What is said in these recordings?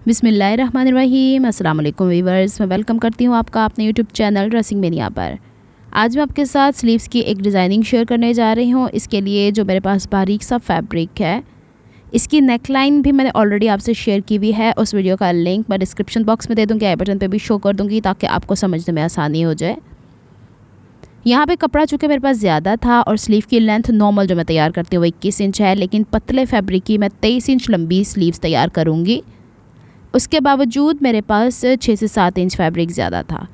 बिस्मिल्लाहिर्रहमानिर्रहीम। अस्सलाम वालेकुम वीवर्स, मैं वेलकम करती हूँ आपका अपने यूट्यूब चैनल ड्रेसिंग मेनिया पर। आज मैं आपके साथ स्लीव्स की एक डिज़ाइनिंग शेयर करने जा रही हूँ। इसके लिए जो मेरे पास बारीक सा फैब्रिक है, इसकी नेकलाइन भी मैंने ऑलरेडी आपसे शेयर की हुई है। उस वीडियो का लिंक मैं डिस्क्रिप्शन बॉक्स में दे दूँगी, आई बटन पर भी शो कर दूँगी ताकि आपको समझने में आसानी हो जाए। यहाँ पे कपड़ा चूँकि मेरे पास ज़्यादा था और स्लीव की लेंथ नॉर्मल जो मैं तैयार करती हूँ वो 21 इंच है, लेकिन पतले फैब्रिक की मैं 23 इंच लंबी स्लीव्स तैयार करूँगी। उसके बावजूद मेरे पास 6 से 7 इंच फैब्रिक ज़्यादा था।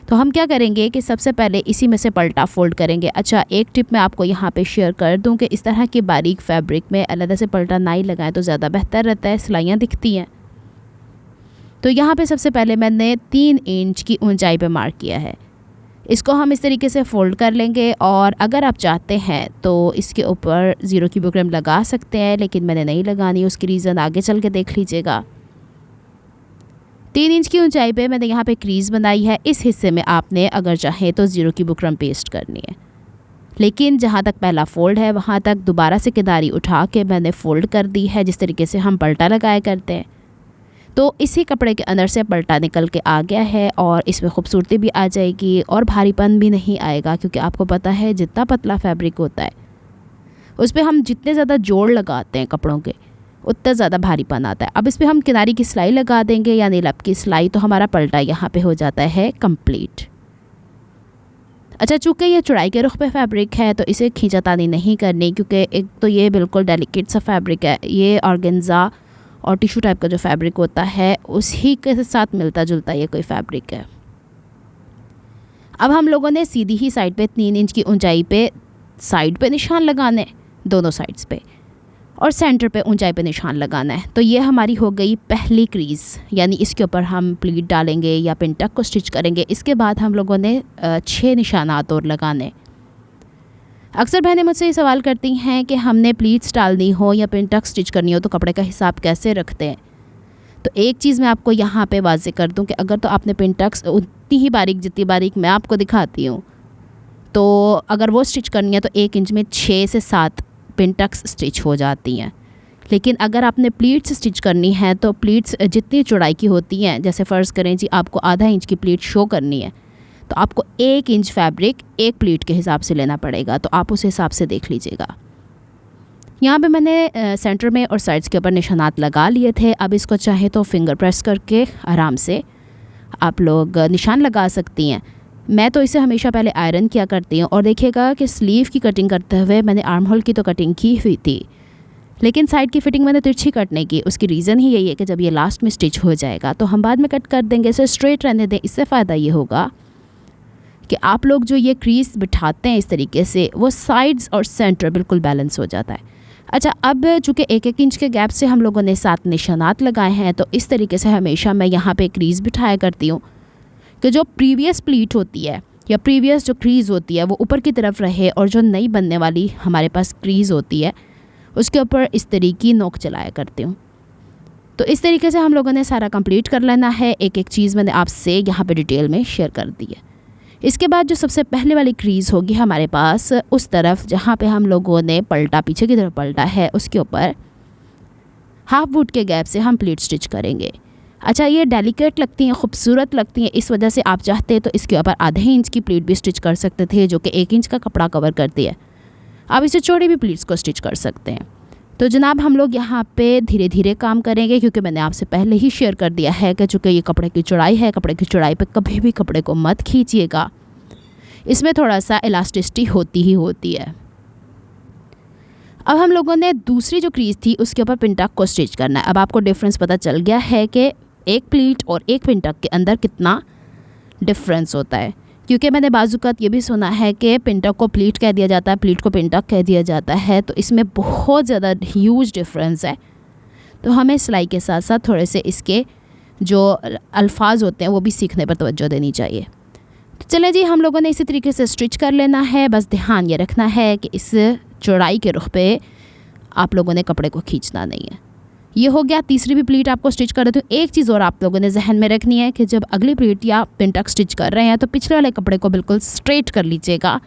तो हम क्या करेंगे कि सबसे पहले इसी में से पलटा फ़ोल्ड करेंगे। अच्छा, एक टिप मैं आपको यहाँ पे शेयर कर दूँ कि इस तरह की बारीक फैब्रिक में अलग से पलटा ना ही लगाएं तो ज़्यादा बेहतर रहता है, सिलाइयाँ दिखती हैं। तो यहाँ पे सबसे पहले मैंने 3 इंच की ऊंचाई पे मार्क किया है। इसको हम इस तरीके से फ़ोल्ड कर लेंगे और अगर आप चाहते हैं तो इसके ऊपर ज़ीरो की बुकरम लगा सकते हैं, लेकिन मैंने नहीं लगानी। उसकी रीज़न आगे चल के देख लीजिएगा। 3 इंच की ऊंचाई पे मैंने यहाँ पे क्रीज़ बनाई है। इस हिस्से में आपने अगर चाहें तो ज़ीरो की बुकरम पेस्ट करनी है, लेकिन जहाँ तक पहला फ़ोल्ड है वहाँ तक दोबारा से किनारी उठा के मैंने फ़ोल्ड कर दी है, जिस तरीके से हम पलटा लगाया करते हैं। तो इसी कपड़े के अंदर से पलटा निकल के आ गया है और इसमें खूबसूरती भी आ जाएगी और भारीपन भी नहीं आएगा, क्योंकि आपको पता है जितना पतला फैब्रिक होता है उस पर हम जितने ज़्यादा जोड़ लगाते हैं कपड़ों के उतना ज़्यादा भारीपन आता है। अब इस पर हम किनारी की सिलाई लगा देंगे यानी लब की सिलाई, तो हमारा पलटा यहाँ पे हो जाता है कंप्लीट। अच्छा, चूँकि ये चौड़ाई के रुख पे फैब्रिक है तो इसे खींचातानी नहीं करनी, क्योंकि एक तो ये बिल्कुल डेलिकेट सा फैब्रिक है। ये ऑर्गेन्जा और टिश्यू टाइप का जो फैब्रिक होता है उसी के साथ मिलता जुलता ये कोई फैब्रिक है। अब हम लोगों ने सीधी ही साइड पे 3 इंच की ऊंचाई पे साइड पे निशान लगाने, दोनों साइड्स पे, और सेंटर पे ऊंचाई पे निशान लगाना है। तो ये हमारी हो गई पहली क्रीज़, यानी इसके ऊपर हम प्लीट डालेंगे या पिनटक को स्टिच करेंगे। इसके बाद हम लोगों ने 6 निशानात और लगाने। अक्सर बहनें मुझसे ये सवाल करती हैं कि हमने प्लीट्स डालनी हो या पिनटक स्टिच करनी हो तो कपड़े का हिसाब कैसे रखते हैं। तो एक चीज़ मैं आपको यहाँ पे वाज़े कर दूँ कि अगर तो आपने पिनटक्स उतनी ही बारीक जितनी बारीक मैं आपको दिखाती हूँ, तो अगर वो स्टिच करनी है तो 1 इंच में 6 से 7 पिनटक्स स्टिच हो जाती हैं। लेकिन अगर आपने प्लीट्स स्टिच करनी है तो प्लीट्स जितनी चौड़ाई की होती हैं, जैसे फ़र्ज़ करें जी आपको आधा इंच की प्लीट शो करनी है तो आपको 1 इंच फैब्रिक एक प्लीट के हिसाब से लेना पड़ेगा। तो आप उस हिसाब से देख लीजिएगा। यहाँ पे मैंने सेंटर में और साइड्स के ऊपर निशानात लगा लिए थे। अब इसको चाहे तो फिंगर प्रेस करके आराम से आप लोग निशान लगा सकती हैं। मैं तो इसे हमेशा पहले आयरन किया करती हूँ। और देखिएगा कि स्लीव की कटिंग करते हुए मैंने आर्म होल की तो कटिंग की हुई थी, लेकिन साइड की फ़िटिंग मैंने तिरछी कट नहीं की। उसकी रीज़न ही यही है कि जब ये लास्ट में स्टिच हो जाएगा तो हम बाद में कट कर देंगे। इसे स्ट्रेट रहने दें। इससे फ़ायदा ये होगा कि आप लोग जो ये क्रीज़ बिठाते हैं इस तरीके से, वो साइड्स और सेंटर बिल्कुल बैलेंस हो जाता है। अच्छा, अब चूँकि 1-1 इंच के गैप से हम लोगों ने 7 निशानात लगाए हैं, तो इस तरीके से हमेशा मैं यहाँ पे क्रीज़ बिठाया करती हूँ कि जो प्रीवियस प्लीट होती है या प्रीवियस जो क्रीज़ होती है वो ऊपर की तरफ रहे, और जो नई बनने वाली हमारे पास क्रीज़ होती है उसके ऊपर इस तरीके की नोक चलाया करती हूँ। तो इस तरीके से हम लोगों ने सारा कंप्लीट कर लेना है। एक एक चीज़ मैंने आपसे यहाँ पे डिटेल में शेयर कर दी है। इसके बाद जो सबसे पहले वाली क्रीज़ होगी हमारे पास, उस तरफ जहाँ पे हम लोगों ने पलटा पीछे की तरफ पलटा है उसके ऊपर हाफ वुड के गैप से हम प्लीट स्टिच करेंगे। अच्छा, ये डेलिकेट लगती हैं, खूबसूरत लगती हैं, इस वजह से आप चाहते तो इसके ऊपर आधे इंच की प्लीट भी स्टिच कर सकते थे, जो कि 1 इंच का कपड़ा कवर करती है। आप इसे चौड़ी भी प्लीट्स को स्टिच कर सकते हैं। तो जनाब, हम लोग यहाँ पे धीरे धीरे काम करेंगे, क्योंकि मैंने आपसे पहले ही शेयर कर दिया है कि चूँकि ये कपड़े की चौड़ाई है, कपड़े की चौड़ाई पे कभी भी कपड़े को मत खींचिएगा। इसमें थोड़ा सा इलास्टिसिटी होती ही होती है। अब हम लोगों ने दूसरी जो क्रीज़ थी उसके ऊपर पिनटक को स्टिच करना है। अब आपको डिफरेंस पता चल गया है कि एक प्लीट और एक पिनटक के अंदर कितना डिफरेंस होता है, क्योंकि मैंने बाज़ुकात ये भी सुना है कि पिनटक को प्लीट कह दिया जाता है, प्लीट को पिनटक कह दिया जाता है। तो इसमें बहुत ज़्यादा ह्यूज डिफरेंस है। तो हमें सिलाई के साथ साथ थोड़े से इसके जो अल्फाज होते हैं वो भी सीखने पर तवज्जो देनी चाहिए। तो चलें जी, हम लोगों ने इसी तरीके से स्टिच कर लेना है। बस ध्यान ये रखना है कि इस चौड़ाई के रुख पे आप लोगों ने कपड़े को खींचना नहीं है। ये हो गया। तीसरी भी प्लीट आपको स्टिच कर देती हूँ। एक चीज़ और आप लोगों ने जहन में रखनी है कि जब अगली प्लीट या पिनटक स्टिच कर रहे हैं तो पिछले वाले कपड़े को बिल्कुल स्ट्रेट कर लीजिएगा।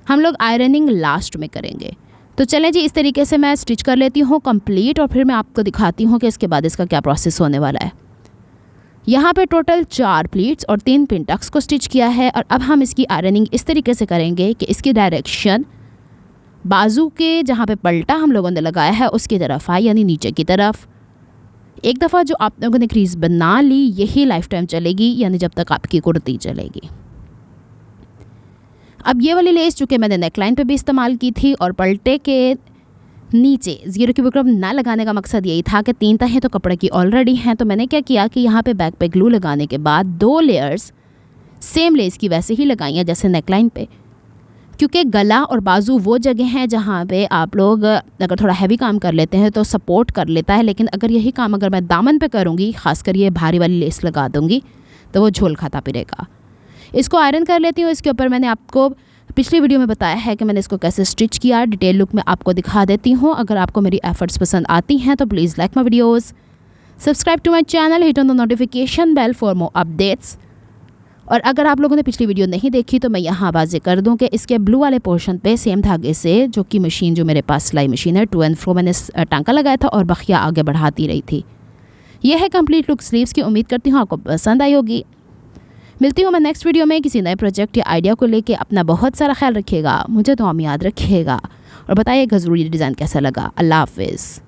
हम लोग आयरनिंग लास्ट में करेंगे, तो चलें जी, इस तरीके से मैं स्टिच कर लेती हूँ कंप्लीट और फिर मैं आपको दिखाती हूँ कि इसके बाद इसका क्या प्रोसेस होने वाला है। यहाँ पे टोटल 4 प्लीट्स और 3 पिन टक्स को स्टिच किया है और अब हम इसकी आयरनिंग इस तरीके से करेंगे कि इसकी डायरेक्शन बाजू के जहाँ पे पलटा हम लोगों ने लगाया है उसकी तरफ आए, यानी नीचे की तरफ। एक दफ़ा जो आप लोगों ने क्रीज बना ली यही लाइफ टाइम चलेगी, यानी जब तक आपकी कुर्ती चलेगी। अब ये वाली लेस चूँकि मैंने नेकलाइन पे भी इस्तेमाल की थी और पलटे के नीचे ज़ीरो की बुकरम ना लगाने का मकसद यही था कि 3 तहें तो कपड़े की ऑलरेडी हैं, तो मैंने क्या किया कि यहाँ पे बैक पे ग्लू लगाने के बाद 2 लेयर्स सेम लेस की वैसे ही लगाई हैं जैसे नेकलाइन पे, क्योंकि गला और बाजू वो जगह हैं जहाँ पे आप लोग अगर थोड़ा हैवी काम कर लेते हैं तो सपोर्ट कर लेता है, लेकिन अगर यही काम अगर मैं दामन पे करूँगी, ख़ासकर ये भारी वाली लेस लगा दूँगी तो वो झोल खाता फिरेगा। इसको आयरन कर लेती हूँ। इसके ऊपर मैंने आपको पिछली वीडियो में बताया है कि मैंने इसको कैसे स्टिच किया, डिटेल लुक में आपको दिखा देती हूँ। अगर आपको मेरी एफर्ट्स पसंद आती हैं तो please like my videos, subscribe to my channel, hit on the notification bell for more updates. और अगर आप लोगों ने पिछली वीडियो नहीं देखी तो मैं यहाँ वाज़े कर दूँ कि इसके ब्लू वाले पोर्शन पे सेम धागे से, जो कि मशीन जो मेरे पास सिलाई मशीन है, टू एंड फ्रो मैंने टांका लगाया था और बखिया आगे बढ़ाती रही थी। यह है कंप्लीट लुक स्लीव्स की। उम्मीद करती हूँ आपको पसंद आई होगी। मिलती हूँ मैं नेक्स्ट वीडियो में किसी नए प्रोजेक्ट या आइडिया को लेके। अपना बहुत सारा ख्याल रखिएगा, मुझे तो हम याद रखिएगा और बताइएगा ज़रूरी डिज़ाइन कैसा लगा। अल्लाह हाफिज़।